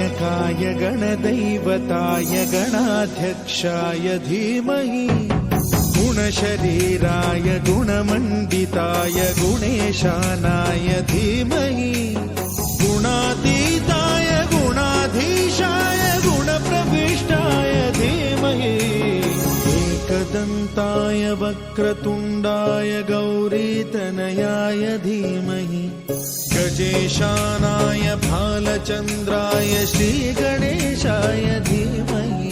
गणनायकाय गणदैवताय गणाध्यक्षाय धीमहि गुणशरीराय गुणमण्डिताय गुणेशानाय धीमहि गुणातीताय गुणाधीशाय गुणप्रविष्टाय धीमहि एकदन्ताय वक्रतुण्डाय गौरीतनयाय धीमहि गजेशानाय भालचन्द्राय श्रीगणेशाय धीमहि